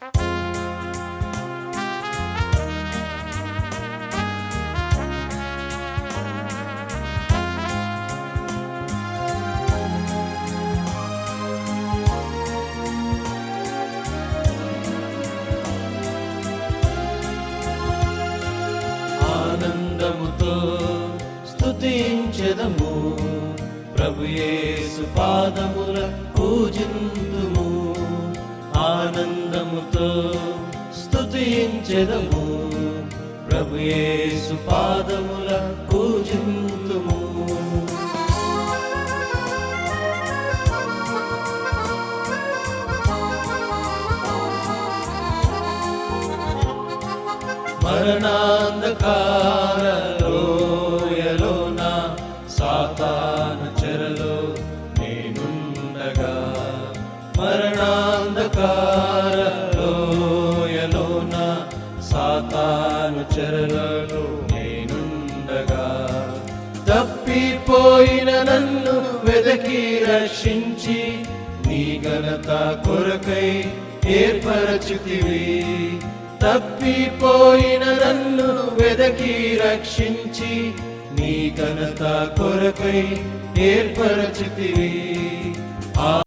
ఆనందముతో స్తుతించెదము, ప్రభు యేసు పాదముల పూజింతుము. ఆనందముతో స్తుతించెదము, ప్రభు యేసు పాదముల పూజింతుము. మరణాంధకార లోయలోన సాతాను చెరలో నేనుండగా, మరణాంధకార లోయలోన సాతాను చెరలో నేనుండగా, తప్పిపోయిన నన్ను వెదకి రక్షించి నీ ఘనత కొరకై ఏర్పరచితివి. తప్పిపోయిన నన్ను వెదకి రక్షించి నీ ఘనత కొరకై ఏర్పరచితివి.